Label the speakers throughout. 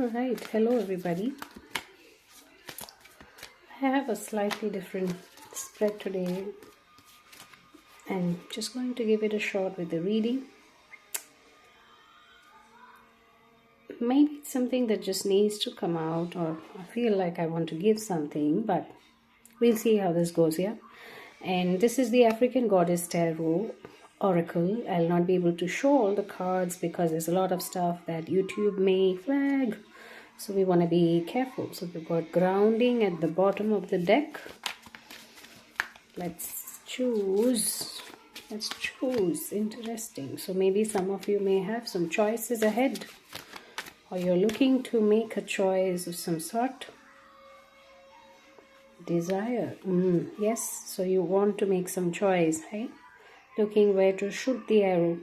Speaker 1: Alright, hello everybody. I have a slightly different spread today and just going to give it a shot with the reading. Maybe it's something that just needs to come out, or I feel like I want to give something, but we'll see how this goes here. And this is the African Goddess Tarot Oracle. I'll not be able to show all the cards because there's a lot of stuff that YouTube may flag. So we want to be careful. So we've got grounding at the bottom of the deck. Let's choose. Interesting. So maybe some of you may have some choices ahead, or you're looking to make a choice of some sort. Desire. Yes, so you want to make some choice, hey? Looking where to shoot the arrow.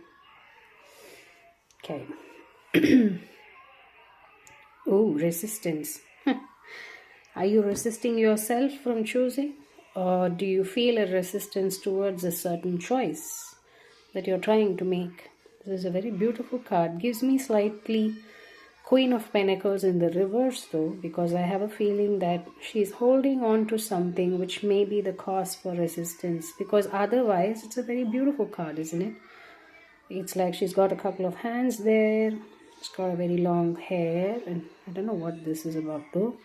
Speaker 1: Okay. Oh, resistance. Are you resisting yourself from choosing? Or do you feel a resistance towards a certain choice that you're trying to make? This is a very beautiful card. Gives me slightly Queen of Pentacles in the reverse though, because I have a feeling that she's holding on to something which may be the cause for resistance. Because otherwise, it's a very beautiful card, isn't it? It's like she's got a couple of hands there. She's got a very long hair, and I don't know what this is about though.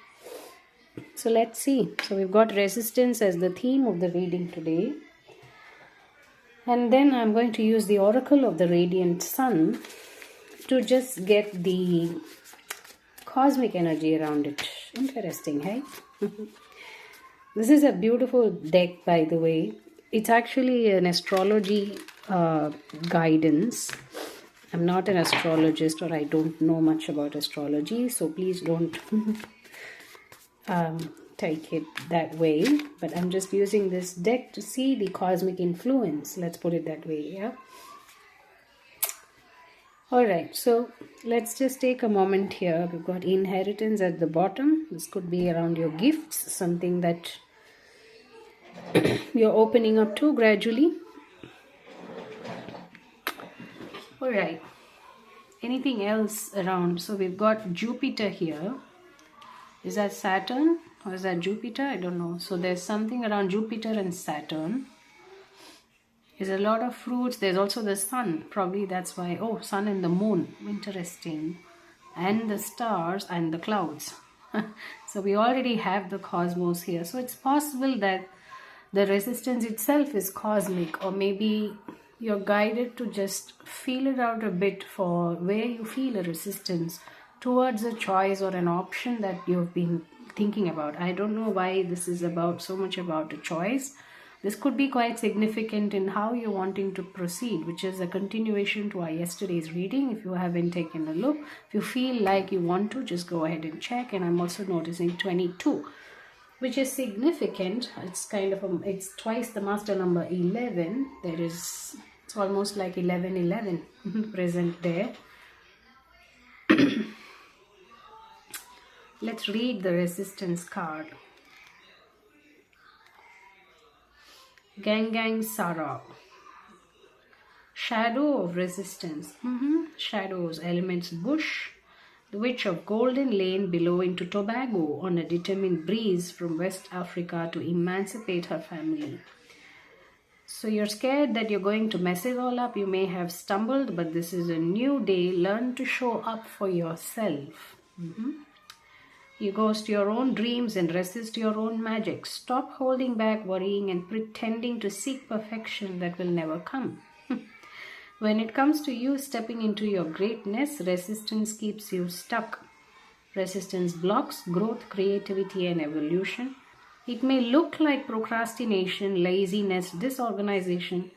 Speaker 1: So let's see. So we've got resistance as the theme of the reading today. And then I'm going to use the Oracle of the Radiant Sun to just get the cosmic energy around it. Interesting, hey? This is a beautiful deck, by the way. It's actually an astrology guidance. I'm not an astrologist, or I don't know much about astrology, so please don't take it that way. But I'm just using this deck to see the cosmic influence. Let's put it that way, yeah? Alright, so let's just take a moment here. We've got inheritance at the bottom. This could be around your gifts, something that you're opening up to gradually. Alright, anything else around? So we've got Jupiter here. Is that Saturn or is that Jupiter? I don't know. So there's something around Jupiter and Saturn. There's a lot of fruits. There's also the sun. Probably that's why. Oh, sun and the moon. Interesting. And the stars and the clouds. So we already have the cosmos here. So it's possible that the resistance itself is cosmic, or maybe you're guided to just feel it out a bit for where you feel a resistance towards a choice or an option that you've been thinking about. I don't know why this is about so much about a choice. This could be quite significant in how you're wanting to proceed, which is a continuation to our yesterday's reading. If you haven't taken a look, if you feel like you want to, just go ahead and check. And I'm also noticing 22, which is significant. It's kind of it's twice the master number 11. It's almost like 1111 present there. Let's read the resistance card. Gangang Sara. Shadow of resistance. Shadows, elements, bush. The Witch of Golden Lane below into Tobago on a determined breeze from West Africa to emancipate her family. So you're scared that you're going to mess it all up. You may have stumbled, but this is a new day. Learn to show up for yourself. You ghost your own dreams and resist your own magic. Stop holding back, worrying, and pretending to seek perfection that will never come. When it comes to you stepping into your greatness, resistance keeps you stuck. Resistance blocks growth, creativity, and evolution. It may look like procrastination, laziness, disorganization,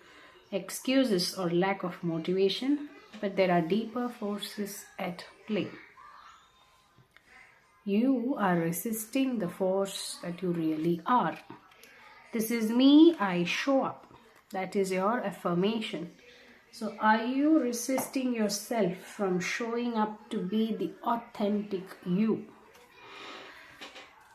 Speaker 1: excuses, or lack of motivation, but there are deeper forces at play. You are resisting the force that you really are. This is me, I show up. That is your affirmation. So are you resisting yourself from showing up to be the authentic you?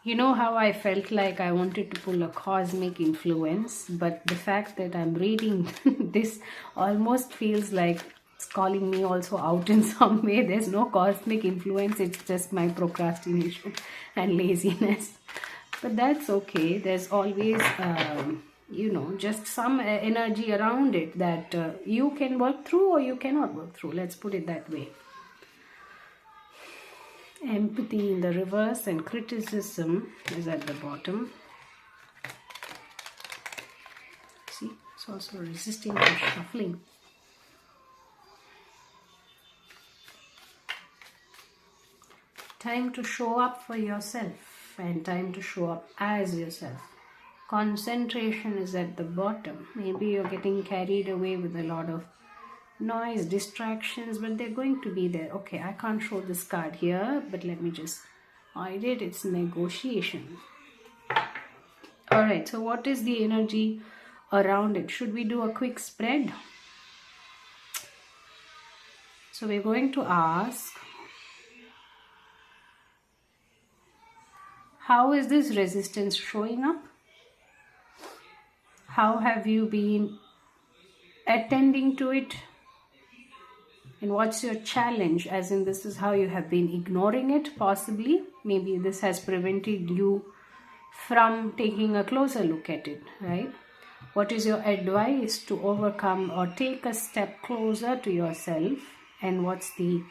Speaker 1: You know how I felt like I wanted to pull a cosmic influence, but the fact that I'm reading this almost feels like it's calling me also out in some way. There's no cosmic influence, it's just my procrastination and laziness. But that's okay. There's always, just some energy around it that you can work through or you cannot work through. Let's put it that way. Empathy in the reverse and criticism is at the bottom. See, it's also resisting to shuffling. Time to show up for yourself and time to show up as yourself. Concentration is at the bottom. Maybe you're getting carried away with a lot of noise, distractions, but they're going to be there. Okay, I can't show this card here, but let me just hide it. It's negotiation. All right, so what is the energy around it? Should we do a quick spread? So we're going to ask, how is this resistance showing up? How have you been attending to it? And what's your challenge? As in, this is how you have been ignoring it, possibly. Maybe this has prevented you from taking a closer look at it, right? What is your advice to overcome or take a step closer to yourself? And what's the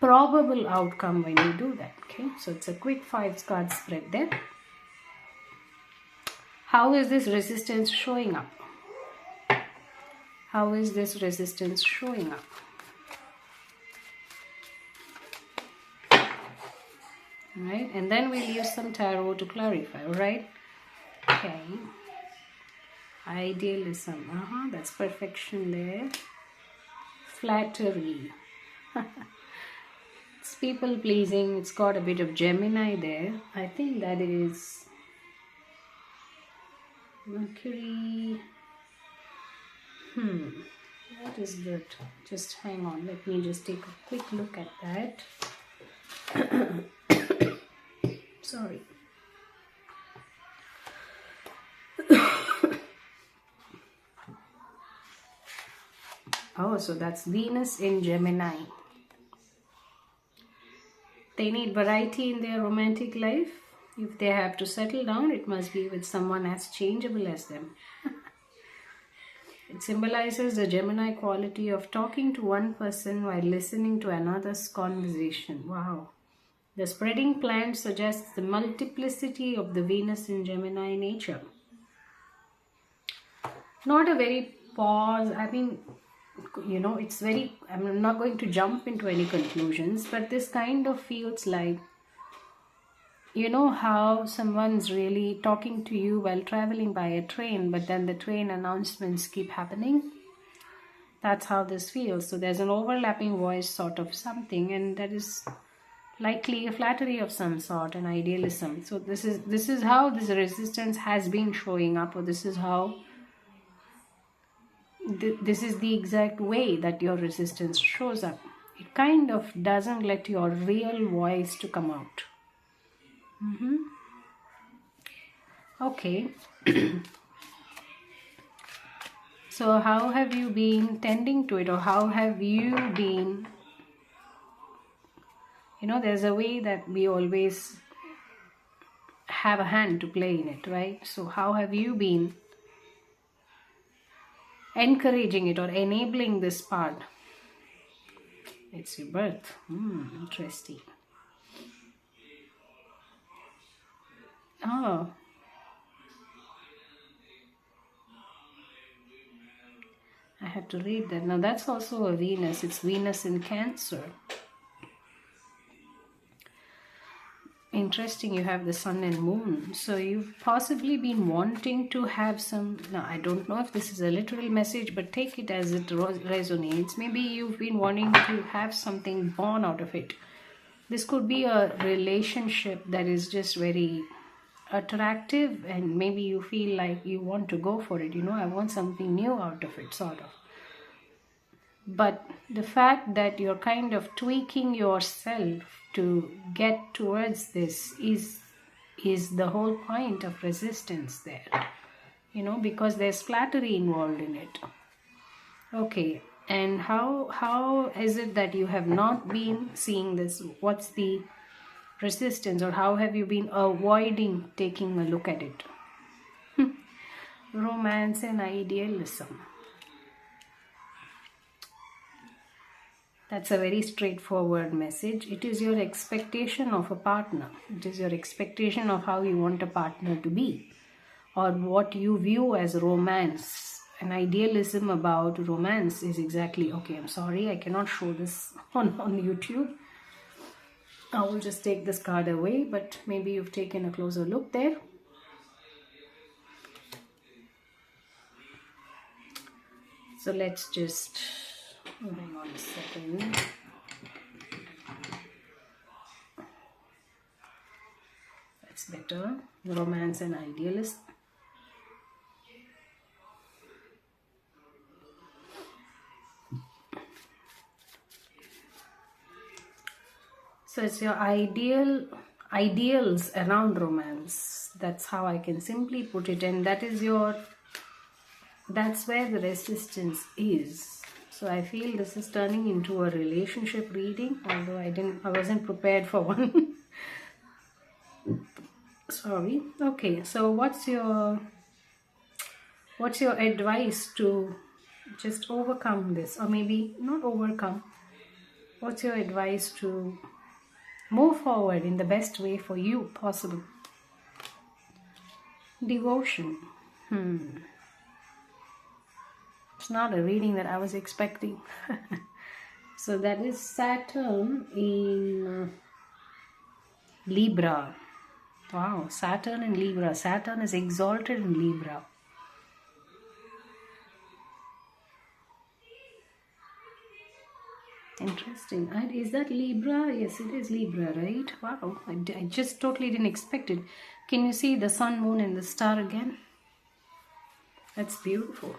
Speaker 1: probable outcome when you do that? Okay, so it's a quick 5-card spread there. How is this resistance showing up? How is this resistance showing up? Right, and then we'll use some tarot to clarify. All right, okay. Idealism, that's perfection there. Flattery. It's people pleasing. It's got a bit of Gemini there. I think that is Mercury. What is that? Just hang on. Let me just take a quick look at that. Sorry. Oh, so that's Venus in Gemini. They need variety in their romantic life. If they have to settle down, it must be with someone as changeable as them. It symbolizes the Gemini quality of talking to one person while listening to another's conversation. Wow. The spreading plant suggests the multiplicity of the Venus in Gemini nature. Not a very pause. I mean, it's very, I'm not going to jump into any conclusions, but this kind of feels like, how someone's really talking to you while traveling by a train, but then the train announcements keep happening. That's how this feels. So there's an overlapping voice sort of something, and that is likely a flattery of some sort, an idealism. So this is how this resistance has been showing up, or this is how this is the exact way that your resistance shows up. It kind of doesn't let your real voice to come out. Okay. So how have you been tending to it, or how have you been, there's a way that we always have a hand to play in it, right? So how have you been encouraging it or enabling this part? It's your birth. Interesting. Oh. I have to read that. Now that's also a Venus. It's Venus in Cancer. Interesting, you have the Sun and Moon. So you've possibly been wanting to have some, now I don't know if this is a literal message, but take it as it resonates. Maybe you've been wanting to have something born out of it. This could be a relationship that is just very attractive, and maybe you feel like you want to go for it. I want something new out of it, sort of. But the fact that you're kind of tweaking yourself to get towards this is the whole point of resistance there, because there's flattery involved in it. Okay, And how is it that you have not been seeing this? What's the resistance, or how have you been avoiding taking a look at it? Romance and idealism. That's a very straightforward message. It is your expectation of a partner. It is your expectation of how you want a partner to be, or what you view as romance. An idealism about romance is exactly, okay, I'm sorry, I cannot show this on YouTube. I will just take this card away, but maybe you've taken a closer look there. So let's just, hang on a second. That's better. Romance and idealism. So it's your ideals around romance. That's how I can simply put it, and that's where the resistance is. So I feel this is turning into a relationship reading, although I wasn't prepared for one. Sorry. Okay, so what's your advice to just overcome this, or maybe not overcome? What's your advice to move forward in the best way for you possible? Devotion. It's not a reading that I was expecting. So that is Saturn in Libra. Wow, Saturn in Libra. Saturn is exalted in Libra. Interesting. Is that Libra? Yes, it is Libra, right? Wow, I just totally didn't expect it. Can you see the sun, moon, and the star again? That's beautiful.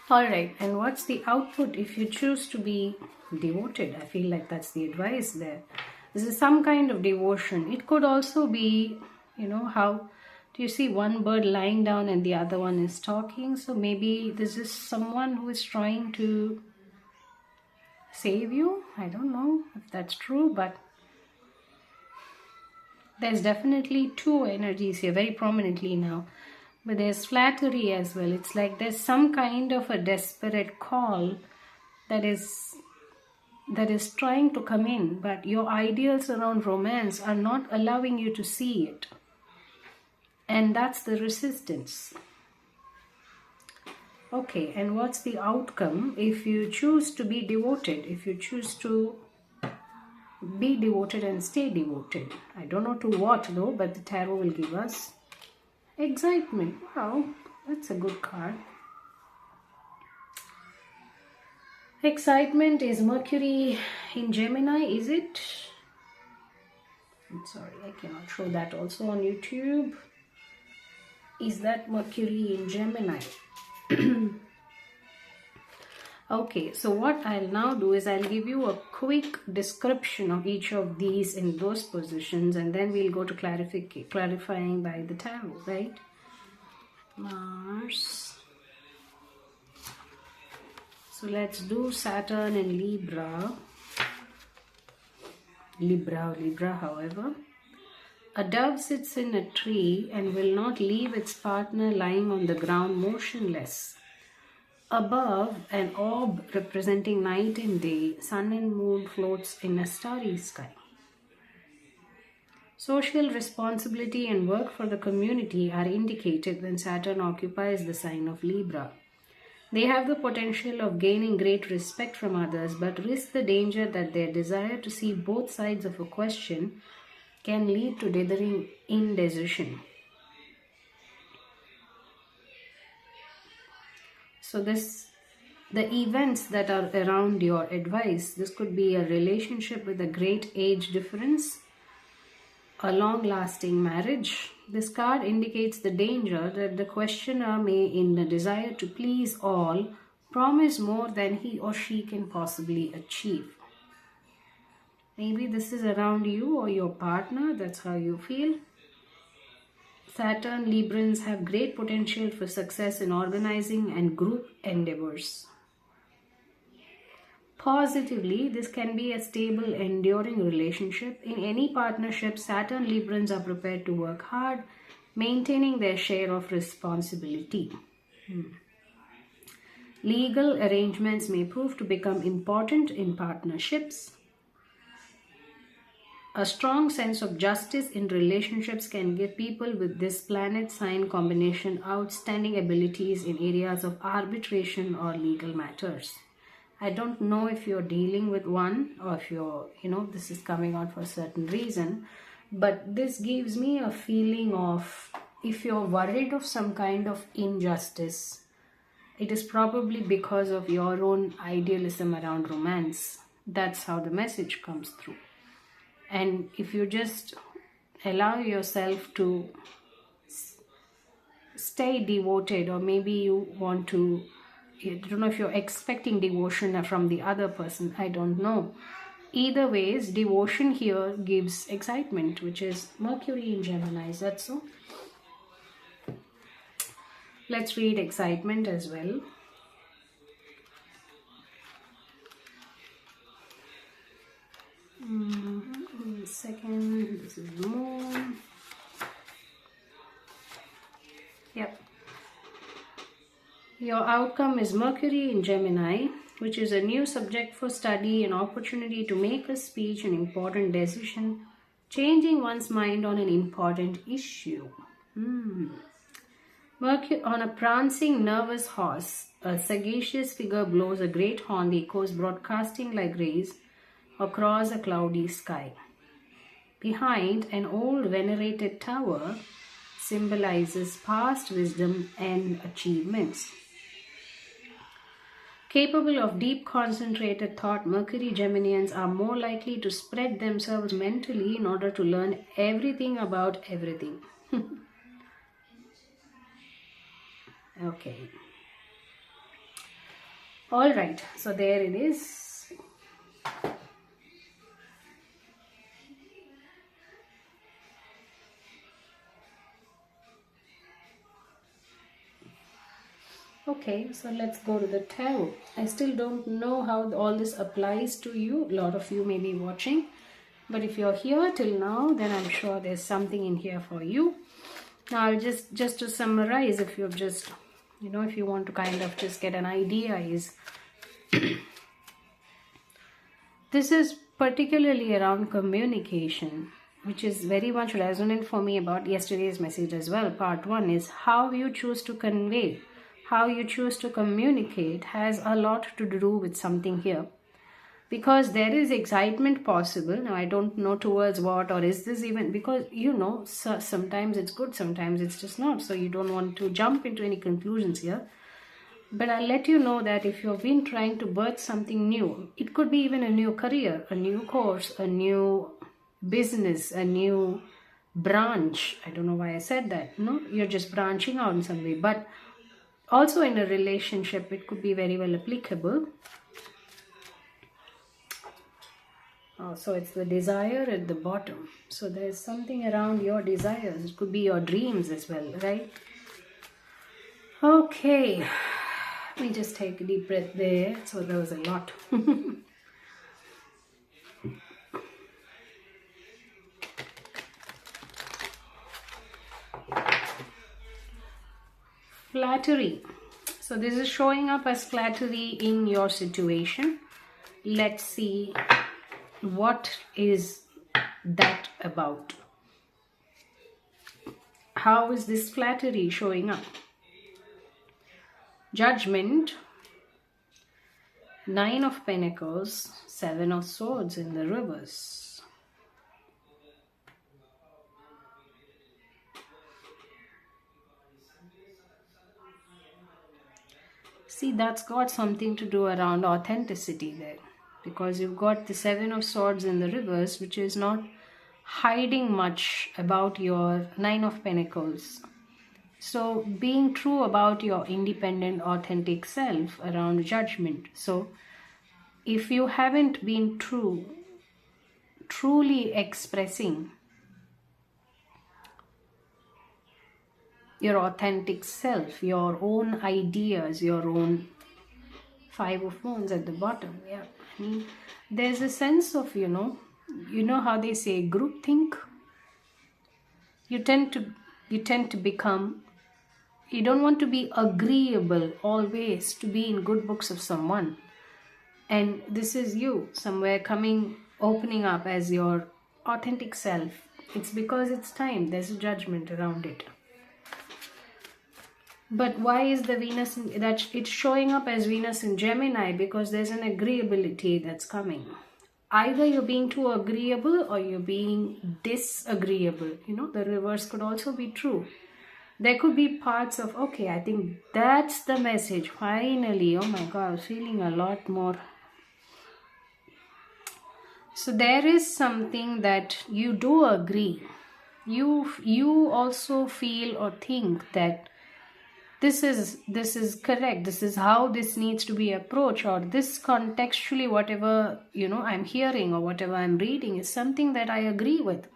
Speaker 1: Alright, and what's the output if you choose to be devoted? I feel like that's the advice there. This is some kind of devotion. It could also be, how do you see one bird lying down and the other one is talking? So maybe this is someone who is trying to save you. I don't know if that's true, but there's definitely two energies here very prominently now. But there's flattery as well. It's like there's some kind of a desperate call that is trying to come in, but your ideals around romance are not allowing you to see it. And that's the resistance. Okay, and what's the outcome if you choose to be devoted? If you choose to be devoted and stay devoted. I don't know to what though, but the tarot will give us excitement. Wow, that's a good card. Excitement is Mercury in Gemini, is it? I'm sorry, I cannot show that also on YouTube. Is that Mercury in Gemini? Okay, so what I'll now do is I'll give you a quick description of each of these in those positions, and then we'll go to clarifying by the tarot, right? Mars. So let's do Saturn in Libra. Libra, however. A dove sits in a tree and will not leave its partner lying on the ground motionless. Above, an orb representing night and day, sun and moon floats in a starry sky. Social responsibility and work for the community are indicated when Saturn occupies the sign of Libra. They have the potential of gaining great respect from others, but risk the danger that their desire to see both sides of a question can lead to dithering indecision. So the events that are around your advice, this could be a relationship with a great age difference, a long-lasting marriage. This card indicates the danger that the questioner may, in the desire to please all, promise more than he or she can possibly achieve. Maybe this is around you or your partner, that's how you feel. Saturn Librans have great potential for success in organizing and group endeavors. Positively, this can be a stable, enduring relationship. In any partnership, Saturn Librans are prepared to work hard, maintaining their share of responsibility. Legal arrangements may prove to become important in partnerships. A strong sense of justice in relationships can give people with this planet sign combination outstanding abilities in areas of arbitration or legal matters. I don't know if you're dealing with one or if you're, this is coming out for a certain reason, but this gives me a feeling of if you're worried of some kind of injustice, it is probably because of your own idealism around romance. That's how the message comes through. And if you just allow yourself to stay devoted, or maybe you want to, I don't know if you're expecting devotion from the other person, I don't know. Either ways, devotion here gives excitement, which is Mercury in Gemini. Is that so? Let's read excitement as well. Second, this is Moon. Yep. Your outcome is Mercury in Gemini, which is a new subject for study, an opportunity to make a speech, an important decision, changing one's mind on an important issue. Mercury on a prancing, nervous horse, a sagacious figure blows a great horn, the echoes broadcasting like rays across a cloudy sky. Behind, an old venerated tower symbolizes past wisdom and achievements. Capable of deep concentrated thought, Mercury Geminians are more likely to spread themselves mentally in order to learn everything about everything. Okay. All right. So there it is. Okay, so let's go to the tarot. I still don't know how all this applies to you. A lot of you may be watching. But if you're here till now, then I'm sure there's something in here for you. Now, I'll just to summarize, if you've just, if you want to kind of just get an idea, is this is particularly around communication, which is very much resonant for me about yesterday's message as well. Part 1 is how you choose to convey, how you choose to communicate has a lot to do with something here. Because there is excitement possible. Now, I don't know towards what, or is this even, because, sometimes it's good, sometimes it's just not. So you don't want to jump into any conclusions here. But I'll let you know that if you've been trying to birth something new, it could be even a new career, a new course, a new business, a new branch. I don't know why I said that. No, you're just branching out in some way. But also in a relationship, it could be very well applicable. Oh, so it's the desire at the bottom. So there's something around your desires. It could be your dreams as well, right? Okay. Let me just take a deep breath there. So there was a lot. Flattery. So this is showing up as flattery in your situation. Let's see. What is that about? How is this flattery showing up? Judgment, 9 of Pentacles, 7 of Swords in the reverse. See, that's got something to do around authenticity there. Because you've got the 7 of Swords in the reverse, which is not hiding much about your 9 of Pentacles. So being true about your independent, authentic self around judgment. So if you haven't been truly expressing your authentic self, your own ideas, your own Five of Wands at the bottom. Yeah, I mean, there's a sense of, you know how they say groupthink. You tend to become. You don't want to be agreeable always to be in good books of someone, and this is you somewhere opening up as your authentic self. It's because it's time. There's a judgment around it. But why is the Venus that it's showing up as Venus in Gemini? Because there's an agreeability that's coming. Either you're being too agreeable or you're being disagreeable. The reverse could also be true. There could be parts of, okay, I think that's the message. Finally, oh my God, I was feeling a lot more. So there is something that you do agree. You also feel or think that this is correct, this is how this needs to be approached, or this contextually whatever I'm hearing or whatever I'm reading is something that I agree with.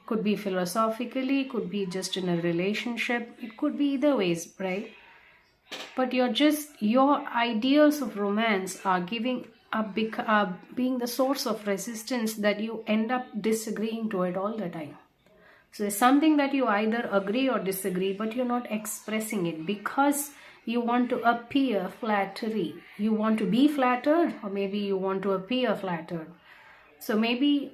Speaker 1: Could be philosophically, could be just in a relationship, it could be either ways, right? But your ideals of romance are being the source of resistance that you end up disagreeing to it all the time. So it's something that you either agree or disagree, but you're not expressing it because you want to appear flattery. You want to be flattered, or maybe you want to appear flattered. So maybe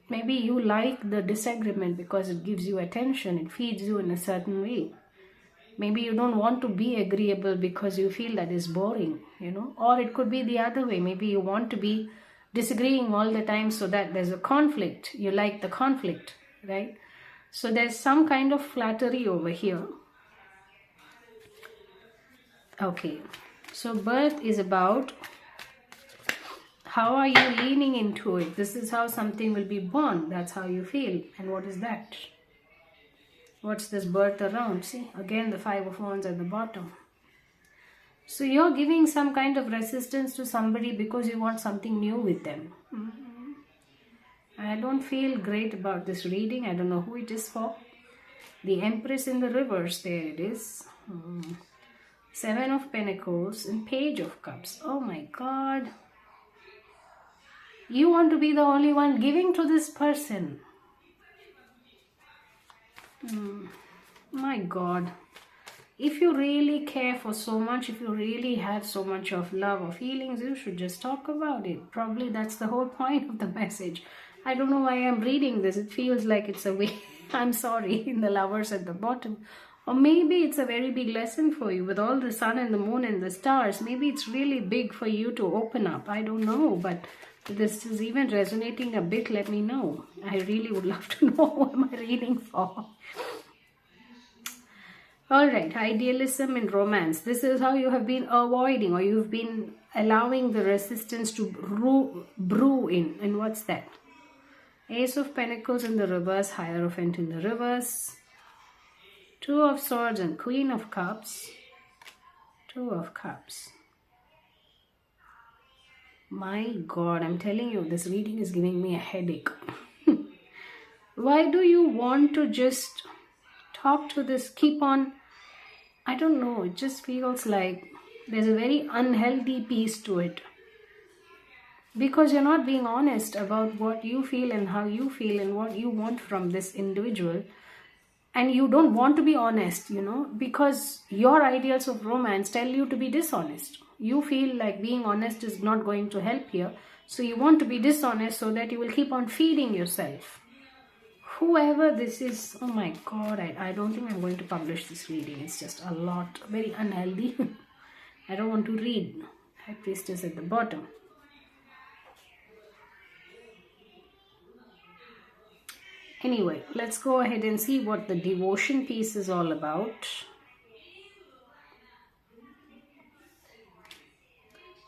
Speaker 1: you like the disagreement because it gives you attention, it feeds you in a certain way. Maybe you don't want to be agreeable because you feel that is boring, or it could be the other way. Maybe you want to be disagreeing all the time so that there's a conflict. You like the conflict, right? So there's some kind of flattery over here. Okay, so birth is about how are you leaning into it. This is how something will be born. That's how you feel. And what is that? What's this birth around? See, again the Five of Wands at the bottom. So you're giving some kind of resistance to somebody because you want something new with them. I don't feel great about this reading. I don't know who it is for. The Empress in the reverse, there it is. Seven of Pentacles and Page of Cups. Oh my God. You want to be the only one giving to this person. My God. If you really care for so much, if you really have so much of love or feelings, you should just talk about it. Probably that's the whole point of the message. I don't know why I'm reading this. It feels like it's a way, I'm sorry, in the Lovers at the bottom. Or maybe it's a very big lesson for you with all the sun and the moon and the stars. Maybe it's really big for you to open up. I don't know, but this is even resonating a bit. Let me know. I really would love to know what am I reading for. Alright, idealism in romance. This is how you have been avoiding, or you've been allowing the resistance to brew in. And what's that? Ace of Pentacles in the reverse, Hierophant in the reverse. Two of Swords and Queen of Cups. Two of Cups. My God, I'm telling you, this reading is giving me a headache. Why do you want to just talk to this, keep on? I don't know, it just feels like there's a very unhealthy piece to it. Because you're not being honest about what you feel and how you feel and what you want from this individual. And you don't want to be honest, because your ideals of romance tell you to be dishonest. You feel like being honest is not going to help here. So you want to be dishonest so that you will keep on feeding yourself. Whoever this is, oh my God, I don't think I'm going to publish this reading. It's just a lot, very unhealthy. I don't want to read. High Priestess at the bottom. Anyway, let's go ahead and see what the devotion piece is all about.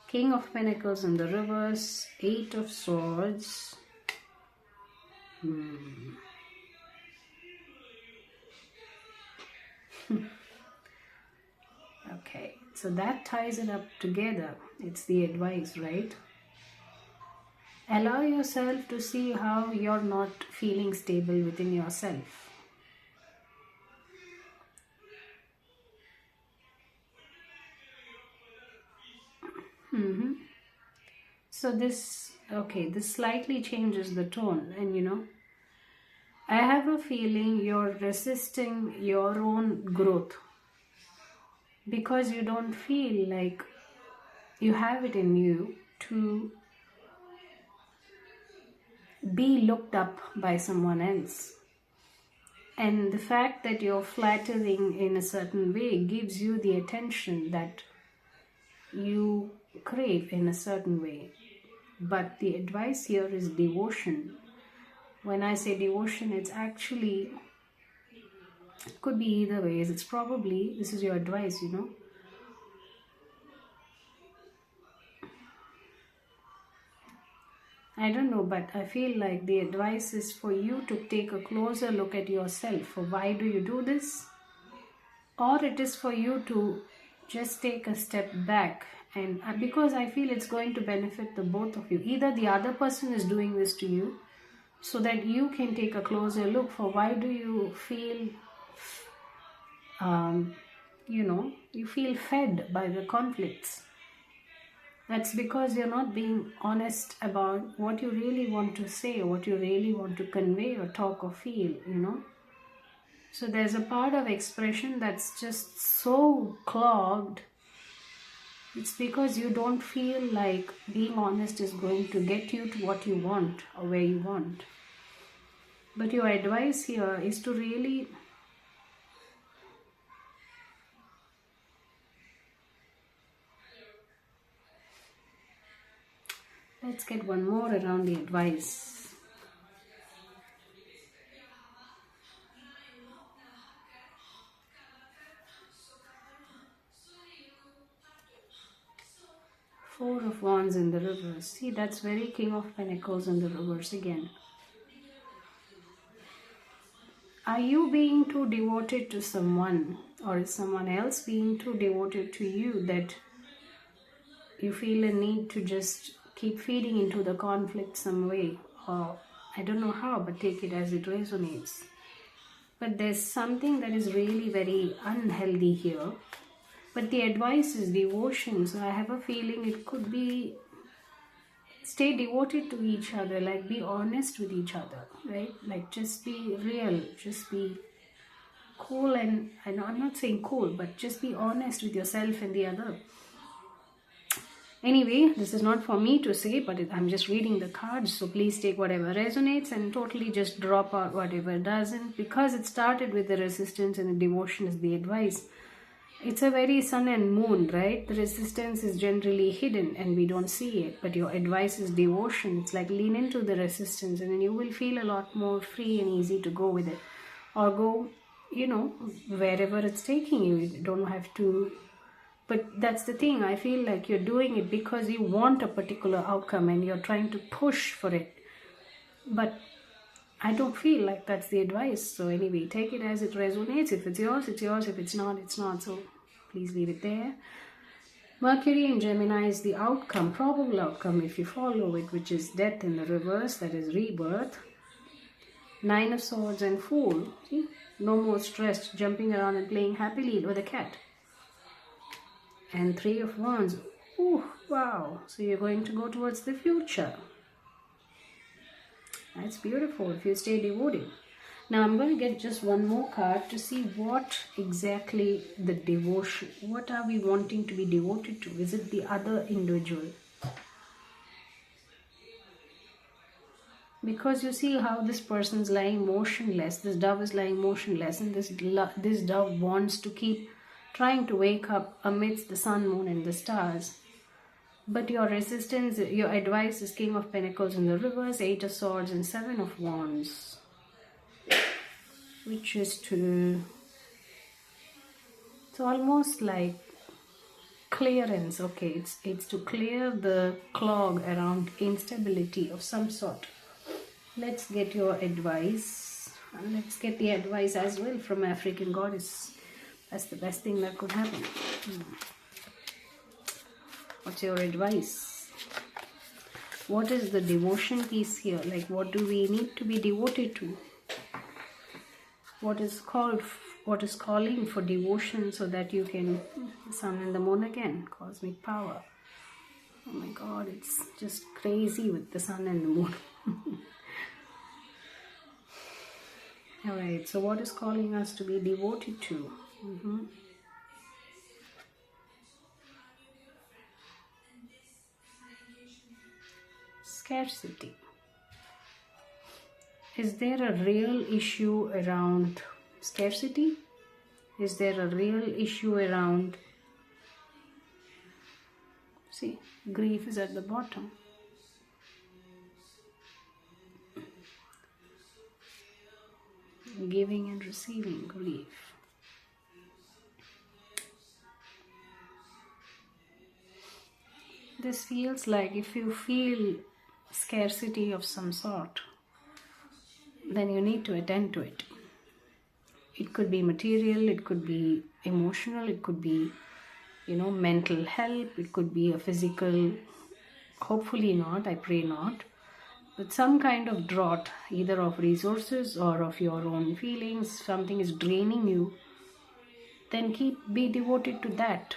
Speaker 1: King of Pentacles in the reverse, Eight of Swords. Okay, so that ties it up together. It's the advice, right? Allow yourself to see how you're not feeling stable within yourself. Mm-hmm. So this, okay, this slightly changes the tone, and I have a feeling you're resisting your own growth because you don't feel like you have it in you to be looked up by someone else. And the fact that you're flattering in a certain way gives you the attention that you crave in a certain way. But the advice here is devotion. When I say devotion, it's actually, could be either ways. It's probably, this is your advice, I don't know, but I feel like the advice is for you to take a closer look at yourself. Why do you do this? Or it is for you to just take a step back, and because I feel it's going to benefit the both of you. Either the other person is doing this to you so that you can take a closer look for why do you feel you feel fed by the conflicts. That's because you're not being honest about what you really want to say, or what you really want to convey or talk or feel, So there's a part of expression that's just so clogged. It's because you don't feel like being honest is going to get you to what you want or where you want. But your advice here is to really let's get one more around the advice. Four of Wands in the reverse. See, that's very King of Pentacles in the reverse again. Are you being too devoted to someone, or is someone else being too devoted to you that you feel a need to just keep feeding into the conflict some way? Or I don't know how, but take it as it resonates. But there's something that is really very unhealthy here. But the advice is devotion, so I have a feeling it could be stay devoted to each other, like be honest with each other, right? Like just be real, just be cool, and I'm not saying cool, but just be honest with yourself and the other. Anyway, this is not for me to say, but I'm just reading the cards, so please take whatever resonates and totally just drop out whatever doesn't, because it started with the resistance and the devotion is the advice. It's a very sun and moon, right? The resistance is generally hidden and we don't see it. But your advice is devotion. It's like lean into the resistance and then you will feel a lot more free and easy to go with it. Or go, wherever it's taking you. You don't have to. But that's the thing. I feel like you're doing it because you want a particular outcome and you're trying to push for it. But I don't feel like that's the advice. So anyway, take it as it resonates. If it's yours, it's yours. If it's not, it's not. So please leave it there. Mercury in Gemini is the outcome, probable outcome if you follow it, which is death in the reverse, that is rebirth. Nine of Swords and Fool. See? No more stress, jumping around and playing happily with a cat. And Three of Wands. Ooh, wow. So you're going to go towards the future. That's beautiful if you stay devoted. Now I'm going to get just one more card to see what exactly the devotion, what are we wanting to be devoted to? Is it the other individual? Because you see how this person's lying motionless, this dove is lying motionless, and this dove wants to keep trying to wake up amidst the sun, moon and the stars. But your resistance, your advice is King of Pentacles in the reverse, Eight of Swords and Seven of Wands. Which is it's almost like clearance. Okay, it's to clear the clog around instability of some sort. Let's get your advice. And let's get the advice as well from African Goddess. That's the best thing that could happen. What's your advice? What is the devotion piece here? Like, what do we need to be devoted to? What is calling for devotion so that you can, sun and the moon again, cosmic power. God, it's just crazy with the sun and the moon. Alright, so what is calling us to be devoted to? Scarcity. Is there a real issue around scarcity? Is there a real issue around, see, grief is at the bottom. Giving and receiving grief. This feels like if you feel scarcity of some sort, then you need to attend to it. It could be material, it could be emotional, it could be, mental help, it could be a physical, hopefully not, I pray not, but some kind of drought, either of resources or of your own feelings, something is draining you, then be devoted to that.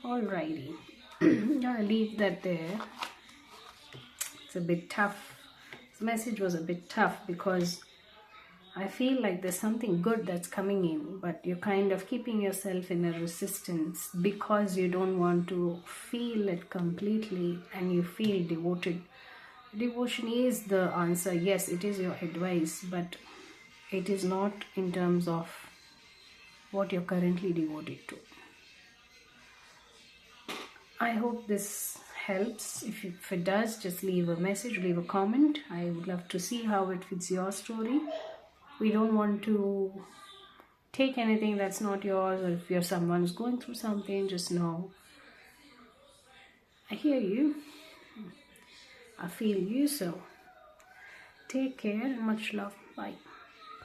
Speaker 1: Alrighty, I'm gonna leave that there. It's a bit tough. This message was a bit tough because I feel like there's something good that's coming in, but you're kind of keeping yourself in a resistance because you don't want to feel it completely and you feel devoted. Devotion is the answer. Yes, it is your advice, but it is not in terms of what you're currently devoted to. I hope this helps. If it does, just leave a message, leave a comment. I would love to see how it fits your story. We don't want to take anything that's not yours, or if you're someone's going through something, just know I hear you, I feel you. So take care and much love. Bye.